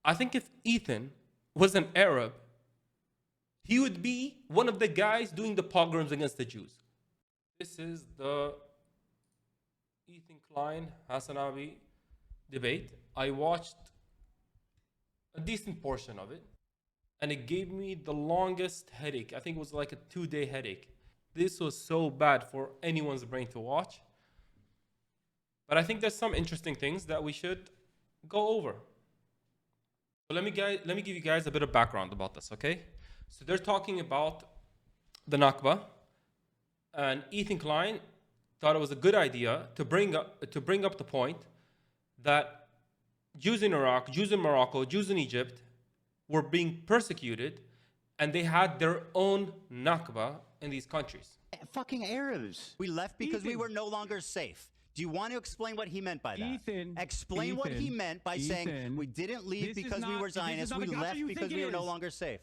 I think if Ethan was an Arab, he would be one of the guys doing the pogroms against the Jews. This is the Ethan Klein, Hasan debate. I watched a decent portion of it, and it gave me the longest headache. I think it was like a 2-day headache. This was so bad for anyone's brain to watch. But I think there's some interesting things that we should go over. So let me give you guys a bit of background about this, okay? So they're talking about the Nakba, and Ethan Klein thought it was a good idea to bring up the point that Jews in Iraq, Jews in Morocco, Jews in Egypt were being persecuted, and they had their own Nakba in these countries. Fucking Arabs. We left because we were no longer safe. Do you want to explain what he meant by that? Explain what he meant by saying we didn't leave because we were Zionists, we left because we were no longer safe.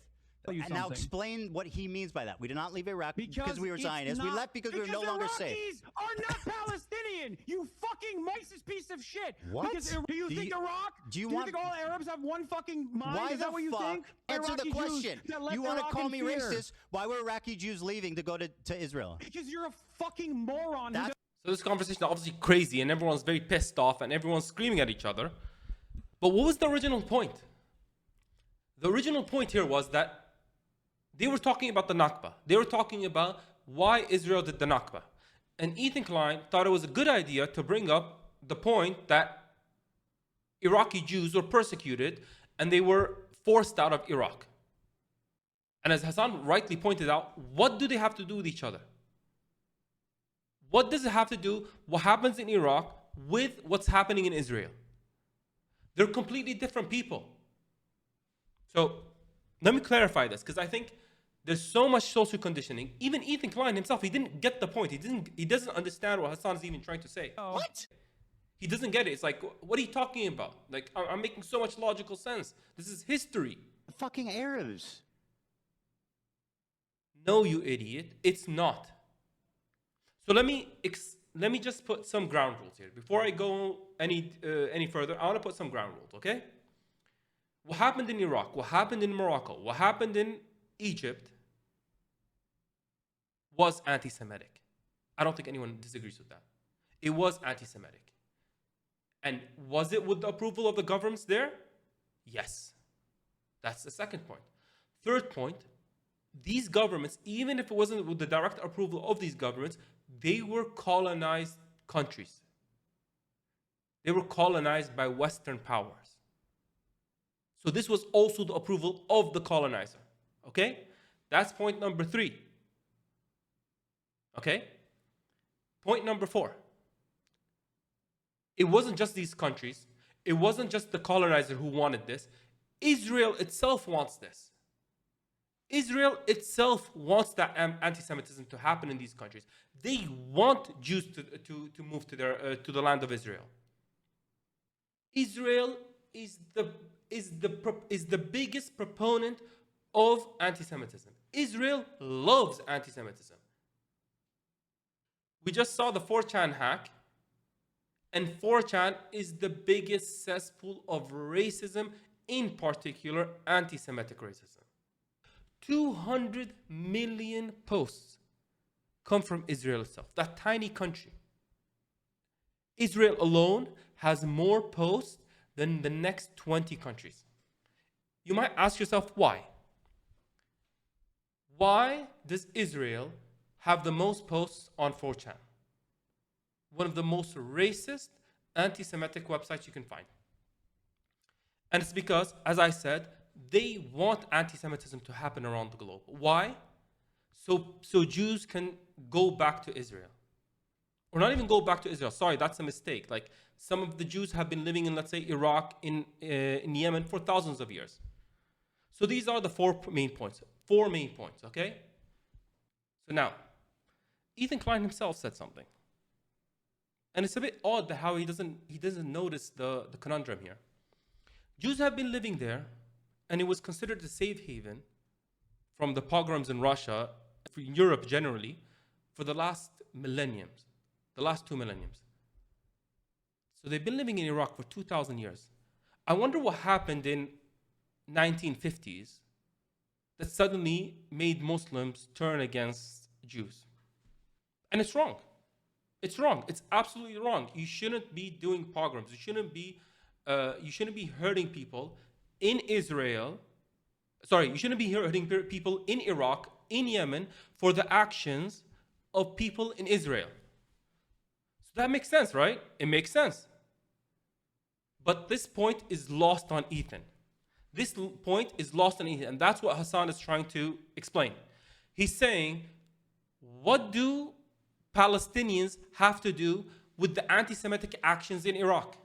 And now explain what he means by that. We did not leave Iraq because we were Zionists. We left because we were no longer safe. Iraqis are not Palestinian. You fucking Marxist piece of shit. What? Do you think Iraq? Do you think all Arabs have one fucking mind? Why Is that what you think? Answer the question. You want to call me racist? Why were Iraqi Jews leaving to go to Israel? Because you're a fucking moron. So this conversation is obviously crazy, and everyone's very pissed off, and everyone's screaming at each other. But what was the original point? The original point here was that they were talking about the Nakba. They were talking about why Israel did the Nakba. And Ethan Klein thought it was a good idea to bring up the point that Iraqi Jews were persecuted and they were forced out of Iraq. And as Hasan rightly pointed out, what do they have to do with each other? What does it have to do, what happens in Iraq, with what's happening in Israel? They're completely different people. So let me clarify this, because I think there's so much social conditioning. Even Ethan Klein himself, he didn't get the point. He doesn't understand what Hasan is even trying to say. What? He doesn't get it. It's like, what are you talking about? Like, I'm making so much logical sense. This is history. Fucking Arabs. No, you idiot. It's not. So let me just put some ground rules here. Before I go any further, I want to put some ground rules, okay? What happened in Iraq, what happened in Morocco, what happened in Egypt was anti-Semitic. I don't think anyone disagrees with that. It was anti-Semitic. And was it with the approval of the governments there? Yes. That's the second point. Third point, these governments, even if it wasn't with the direct approval of these governments, they were colonized countries. They were colonized by Western powers. So this was also the approval of the colonizer. Okay? That's point number 3. Okay? Point number 4. It wasn't just these countries. It wasn't just the colonizer who wanted this. Israel itself wants this. Israel itself wants that anti-Semitism to happen in these countries. They want Jews to move to the land of Israel. Israel is the biggest proponent of anti-Semitism. Israel loves anti-Semitism. We just saw the 4chan hack, and 4chan is the biggest cesspool of racism, in particular anti-Semitic racism. 200 million posts come from Israel itself, that tiny country. Israel alone has more posts than the next 20 countries. You might ask yourself, why? Why does Israel have the most posts on 4chan? One of the most racist, anti-Semitic websites you can find. And it's because, as I said, they want anti-Semitism to happen around the globe. Why? So Jews can go back to Israel. Or not even go back to Israel. Sorry, that's a mistake. Like, some of the Jews have been living in, let's say, Iraq, in Yemen for thousands of years. So these are the 4 main points. 4 main points, okay? So now, Ethan Klein himself said something. And it's a bit odd that how he doesn't notice the conundrum here. Jews have been living there, and it was considered a safe haven from the pogroms in Russia, for Europe generally, for the last millenniums, the last 2 millenniums. So they've been living in Iraq for 2,000 years. I wonder what happened in 1950s that suddenly made Muslims turn against Jews. And it's wrong. It's wrong. It's absolutely wrong. You shouldn't be doing pogroms. You shouldn't be hurting people in Israel. Sorry, you shouldn't be hurting people in Iraq, in Yemen, for the actions of people in Israel. So that makes sense, right? It makes sense. But this point is lost on Ethan. This point is lost on Ethan, and that's what Hasan is trying to explain. He's saying, what do Palestinians have to do with the anti-Semitic actions in Iraq?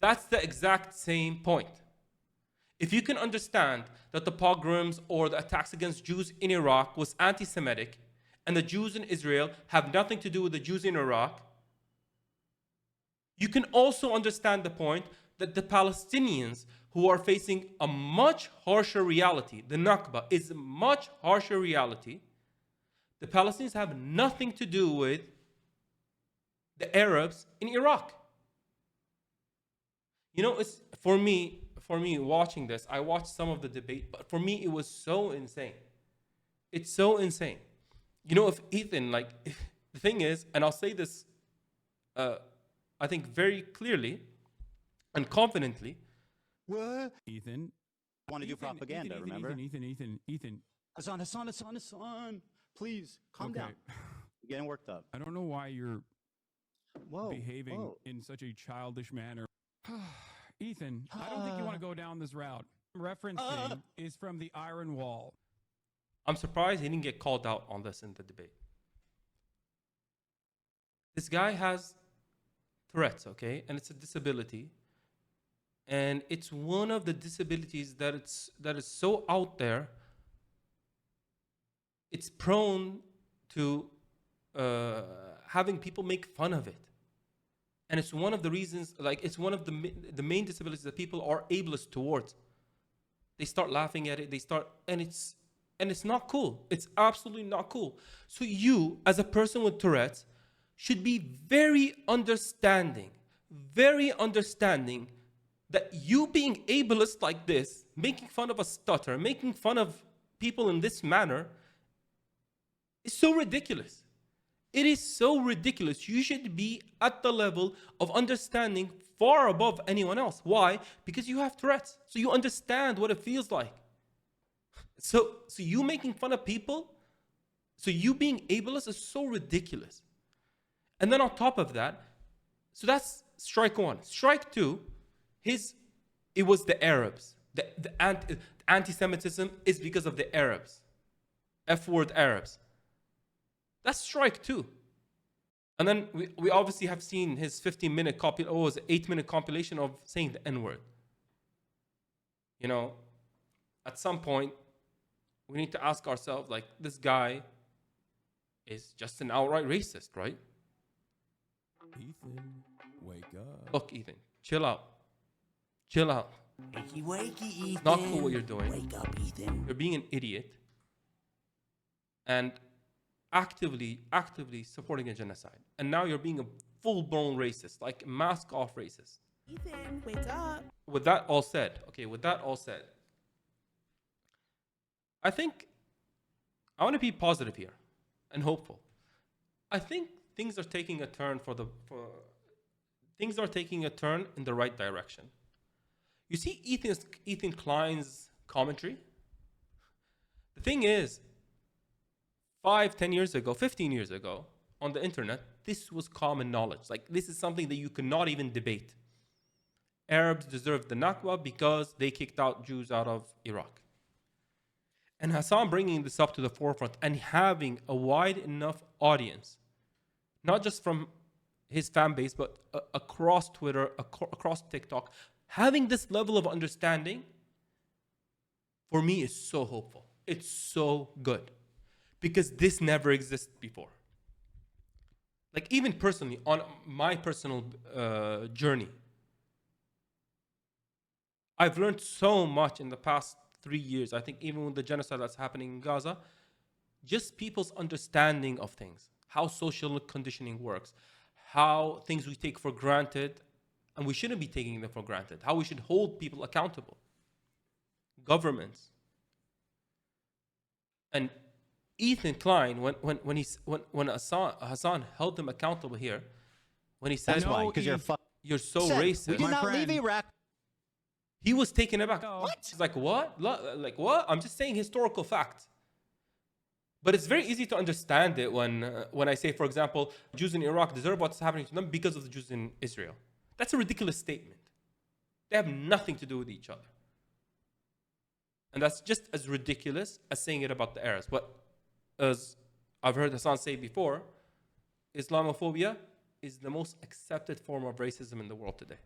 That's the exact same point. If you can understand that the pogroms or the attacks against Jews in Iraq was anti-Semitic, and the Jews in Israel have nothing to do with the Jews in Iraq, you can also understand the point that the Palestinians who are facing a much harsher reality, the Nakba is a much harsher reality. The Palestinians have nothing to do with the Arabs in Iraq. You know, it's for me watching this, I watched some of the debate, but for me it was so insane. It's so insane. You know, if Ethan, the thing is, and I'll say this, I think very clearly and confidently. What? Ethan. I want to do propaganda, remember? Ethan. Hasan, please, calm down. You're getting worked up. I don't know why you're behaving in such a childish manner. Ethan, I don't think you want to go down this route. Referencing is from the Iron Wall. I'm surprised he didn't get called out on this in the debate. This guy has Tourette's, okay? And it's a disability. And it's one of the disabilities that is so out there. It's prone to having people make fun of it. And it's one of the reasons, it's one of the main disabilities that people are ableist towards. They start laughing at it, and it's not cool. It's absolutely not cool. So you, as a person with Tourette's, should be very understanding that you being ableist like this, making fun of a stutter, making fun of people in this manner, is so ridiculous. It is so ridiculous. You should be at the level of understanding far above anyone else. Why? Because you have Tourette's. So you understand what it feels like. So you making fun of people, so you being ableist is so ridiculous. And then on top of that, so that's strike one. Strike two, it was the Arabs. The anti-Semitism is because of the Arabs. F-word Arabs. That's strike two. And then we obviously have seen his 15-minute 8-minute compilation of saying the N-word. You know, at some point, we need to ask ourselves, this guy is just an outright racist, right? Ethan, wake up. Look, Ethan, chill out. Chill out. Wakey, Ethan. It's not cool what you're doing. Wake up, Ethan. You're being an idiot. And actively supporting a genocide. And now you're being a full-blown racist, mask-off racist. Ethan, wake up. With that all said, I think I want to be positive here and hopeful. I think things are taking a turn in the right direction. You see Ethan Klein's commentary? The thing is, 5, 10 years ago, 15 years ago, on the internet, this was common knowledge. This is something that you could not even debate. Arabs deserve the Nakba because they kicked out Jews out of Iraq. And Hasan bringing this up to the forefront and having a wide enough audience, not just from his fan base, but across Twitter, across TikTok, having this level of understanding, for me, is so hopeful. It's so good. Because this never existed before. Even personally, on my personal journey, I've learned so much in the past 3 years. I think even with the genocide that's happening in Gaza, just people's understanding of things, how social conditioning works, how things we take for granted And we shouldn't be taking them for granted. How we should hold people accountable. Governments. And Ethan Klein, when Hasan held him accountable here, when he said, That's why, because you're so said, racist. We did not leave Iraq. He was taken aback. What? He's like, what? Like, what? I'm just saying historical fact. But it's very easy to understand it when I say, for example, Jews in Iraq deserve what's happening to them because of the Jews in Israel. That's a ridiculous statement. They have nothing to do with each other. And that's just as ridiculous as saying it about the Arabs. But as I've heard Hasan say before, Islamophobia is the most accepted form of racism in the world today.